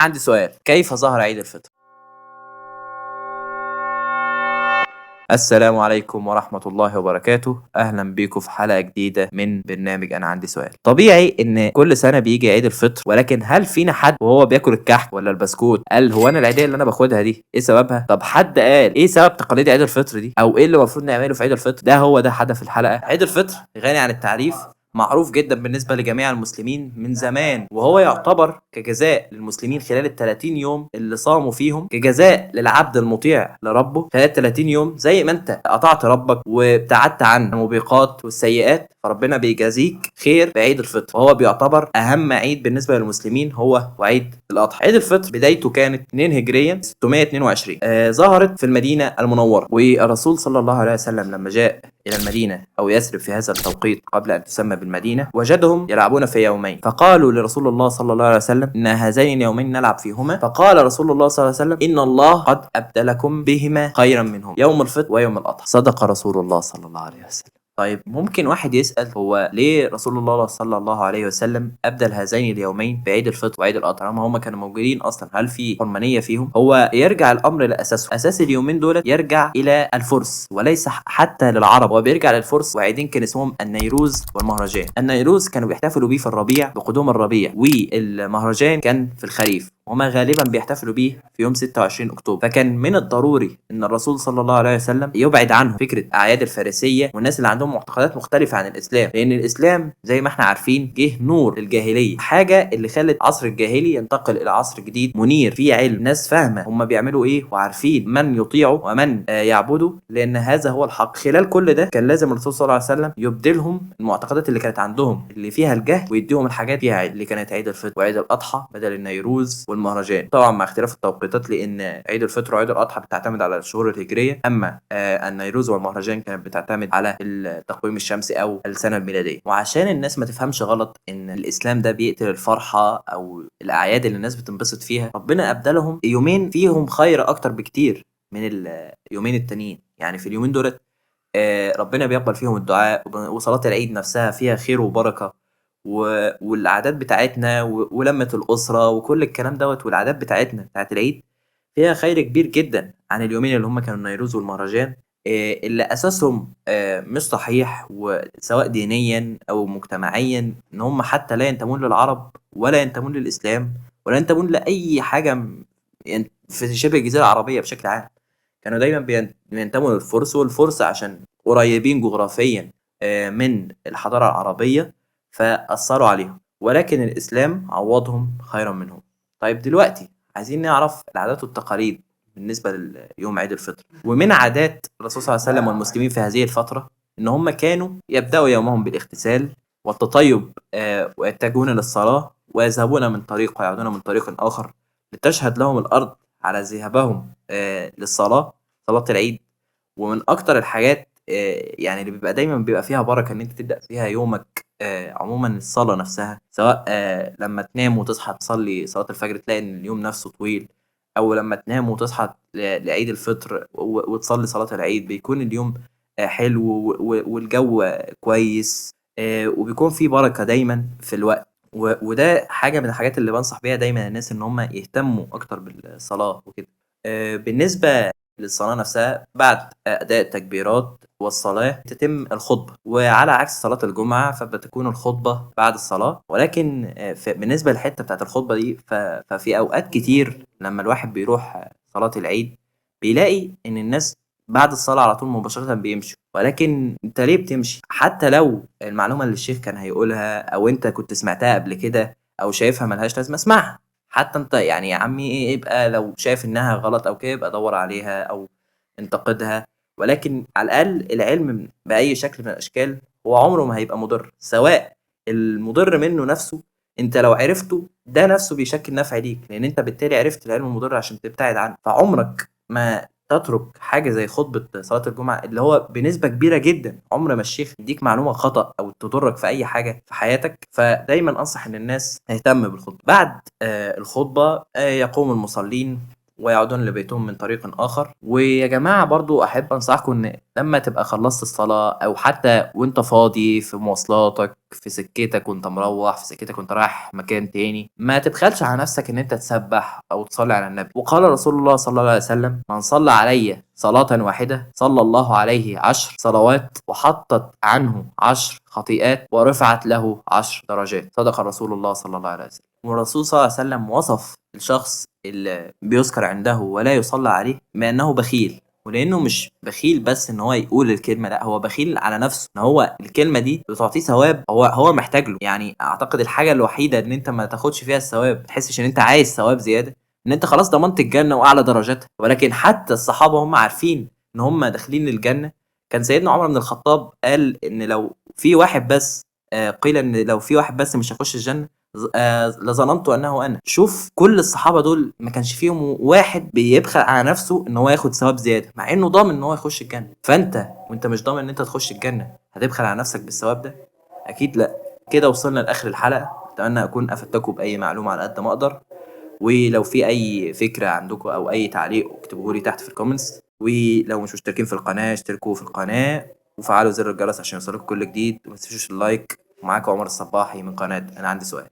عندي سؤال، كيف ظهر عيد الفطر؟ السلام عليكم ورحمة الله وبركاته، أهلا بيكم في حلقة جديدة من برنامج أنا عندي سؤال. طبيعي إن كل سنة بيجي عيد الفطر، ولكن هل فينا حد وهو بياكل الكحك ولا البسكوت قال هو أنا العيدية اللي أنا باخدها دي إيه سببها؟ طب حد قال إيه سبب تقاليد عيد الفطر دي؟ أو إيه اللي المفروض نعمله في عيد الفطر؟ ده هدف الحلقة. عيد الفطر غني عن التعريف، معروف جدا بالنسبة لجميع المسلمين من زمان، وهو يعتبر كجزاء للمسلمين خلال ال 30 يوم اللي صاموا فيهم، كجزاء للعبد المطيع لربه خلال 30 يوم. زي ما انت قطعت ربك وابتعدت عن الموبقات والسيئات، فربنا بيجازيك خير بعيد الفطر، وهو بيعتبر اهم عيد بالنسبه للمسلمين هو وعيد الاضحى. عيد الفطر بدايته كانت 2 هجريا 622، ظهرت في المدينه المنوره، والرسول صلى الله عليه وسلم لما جاء الى المدينه او يثرب في هذا التوقيت قبل ان تسمى بالمدينه، وجدهم يلعبون في يومين، فقالوا لرسول الله صلى الله عليه وسلم ان هذين اليومين نلعب فيهما، فقال رسول الله صلى الله عليه وسلم ان الله قد ابدلكم بهما خيرا منهم، يوم الفطر ويوم الاضحى. صدق رسول الله صلى الله عليه وسلم. طيب ممكن واحد يسأل هو ليه رسول الله صلى الله عليه وسلم أبدل هذين اليومين بعيد الفطر وعيد الأضحى رغم هم كانوا موجودين أصلا؟ هل في حرمانية فيهم؟ هو يرجع الأمر لأساسه، أساس اليومين دول يرجع إلى الفرس وليس حتى للعرب، هو بيرجع للفرس، وعيدين كان اسمهم النيروز والمهرجان. النيروز كانوا بيحتفلوا بيه في الربيع بقدوم الربيع، والمهرجان كان في الخريف، وما غالبا بيحتفلوا بيه في يوم 26 اكتوبر. فكان من الضروري ان الرسول صلى الله عليه وسلم يبعد عنه فكره اعياد الفارسيه والناس اللي عندهم معتقدات مختلفه عن الاسلام، لان الاسلام زي ما احنا عارفين جه نور الجاهليه، حاجه اللي خلت عصر الجاهلي ينتقل الى عصر جديد منير فيه علم، ناس فاهمه هم بيعملوا ايه وعارفين من يطيعوا ومن يعبدوا، لان هذا هو الحق. خلال كل ده كان لازم الرسول صلى الله عليه وسلم يبدلهم المعتقدات اللي كانت عندهم اللي فيها الجهل، ويديهم الحاجات فيها اللي كانت عيد الفطر وعيد الاضحى بدل النيروز والمهرجان، طبعا مع اختلاف التوقيتات، لان عيد الفطر وعيد الاضحى بتعتمد على الشهور الهجريه، اما النيروز والمهرجان كانت بتعتمد على التقويم الشمسي او السنه الميلاديه. وعشان الناس ما تفهمش غلط ان الاسلام ده بيقتل الفرحه او الاعياد اللي الناس بتنبسط فيها، ربنا ابدلهم يومين فيهم خير اكتر بكتير من اليومين التانيين. يعني في اليومين دولت ربنا بيقبل فيهم الدعاء، وصلاه العيد نفسها فيها خير وبركه، والعادات بتاعتنا ولمة الأسرة وكل الكلام دوت، والعادات بتاعتنا بتاعت العيد فيها خير كبير جدا عن اليومين اللي هم كانوا النيروز والمهرجان، اللي أساسهم مش صحيح، وسواء دينيا أو مجتمعيا، إن هم حتى لا ينتمون للعرب ولا ينتمون للإسلام ولا ينتمون لأي حاجة يعني في شبه الجزيرة العربية بشكل عام. كانوا دايما بينتموا للفرس، والفرس عشان قريبين جغرافيا من الحضارة العربية فأثروا عليهم، ولكن الإسلام عوضهم خيرا منهم. طيب دلوقتي عايزين نعرف العادات والتقاليد بالنسبة ليوم عيد الفطر. ومن عادات الرسول صلى الله عليه وسلم والمسلمين في هذه الفترة إن هم كانوا يبدأوا يومهم بالاغتسال والتطيب، ويتجهون للصلاة، ويذهبون من طريق ويعودون من طريق آخر لتشهد لهم الأرض على ذهابهم للصلاة، صلاة العيد. ومن أكتر الحاجات يعني اللي دايما بيبقى فيها بركة إن أنت تبدأ فيها يومك عموما الصلاة نفسها، سواء لما تنام وتصحى تصلي صلاة الفجر تلاقي إن اليوم نفسه طويل، أو لما تنام وتصحى لعيد الفطر وتصلي صلاة العيد بيكون اليوم حلو والجو كويس، وبيكون فيه بركة دايما في الوقت. وده حاجة من الحاجات اللي بنصح بيها دايما الناس إن هم يهتموا أكتر بالصلاة وكده. بالنسبة للصلاة نفسها، بعد أداء التكبيرات والصلاة تتم الخطبة، وعلى عكس صلاة الجمعة فبتكون الخطبة بعد الصلاة. ولكن بالنسبة للحتة بتاعت الخطبة دي ففي أوقات كتير لما الواحد بيروح صلاة العيد بيلاقي إن الناس بعد الصلاة على طول مباشرة بيمشوا، ولكن انت ليه بتمشي؟ حتى لو المعلومة اللي الشيخ كان هيقولها او انت كنت سمعتها قبل كده او شايفها ملهاش لازمة اسمعها. حتى انت يعني يا عمي ايه، يبقى لو شايف انها غلط او كده يبقى دور عليها او انتقدها، ولكن على الاقل العلم باي شكل من الاشكال هو عمره ما هيبقى مضر، سواء المضر منه نفسه انت لو عرفته ده نفسه بيشكل نفع ليك، لان انت بالتالي عرفت العلم المضر عشان تبتعد عنه. فعمرك ما تترك حاجة زي خطبة صلاة الجمعة اللي هو بنسبة كبيرة جدا عمر ما الشيخ يديك معلومة خطأ أو تضرك في أي حاجة في حياتك. فدايما أنصح إن الناس تهتم بالخطبة. بعد الخطبة يقوم المصلين ويعودون لبيتهم من طريق آخر. ويا جماعة برضو أحب أنصحكم إن لما تبقى خلصت الصلاة أو حتى وأنت فاضي في مواصلاتك، في سكتك وأنت مروح، في سكتك وأنت رايح مكان تاني، ما تبخلش على نفسك إن أنت تسبح أو تصلي على النبي. وقال رسول الله صلى الله عليه وسلم: من صلى علي صلاة واحدة صلى الله عليه 10 صلوات وحطت عنه 10 خطيئات ورفعت له 10 درجات. صدق رسول الله صلى الله عليه وسلم. والرسول صلى الله عليه وسلم وصف الشخص اللي بيذكر عنده ولا يصلى عليه بأنه بخيل. ولأنه مش بخيل بس إن هو يقول الكلمة، لا، هو بخيل على نفسه، إن هو الكلمة دي بتعطيه ثواب هو محتاج له. يعني أعتقد الحاجة الوحيدة إن أنت ما تاخدش فيها الثواب، تحسش إن أنت عايز ثواب زيادة، إن أنت خلاص ضمنت الجنة وأعلى درجاتها. ولكن حتى الصحابة هم عارفين إن هم داخلين الجنة. كان سيدنا عمر بن الخطاب قال إن لو في واحد بس، قيل إن لو في واحد بس مش هيخش الجنة لظننت انه انا. شوف كل الصحابه دول ما كانش فيهم واحد بيبخل على نفسه ان هو ياخد ثواب زياده، مع انه ضامن ان هو يخش الجنه. فانت وانت مش ضامن ان انت تخش الجنه هتبخل على نفسك بالثواب ده؟ اكيد لا. كده وصلنا لاخر الحلقه، اتمنى اكون افدتكم باي معلومه على قد ما اقدر. ولو في اي فكره عندكم او اي تعليق اكتبوه لي تحت في الكومنتس. ولو مش مشتركين في القناه اشتركوا في القناه وفعلوا زر الجرس عشان يوصلكم كل جديد. وما تنسوش اللايك. معاكم عمر الصباحي من قناه انا عندي سؤال.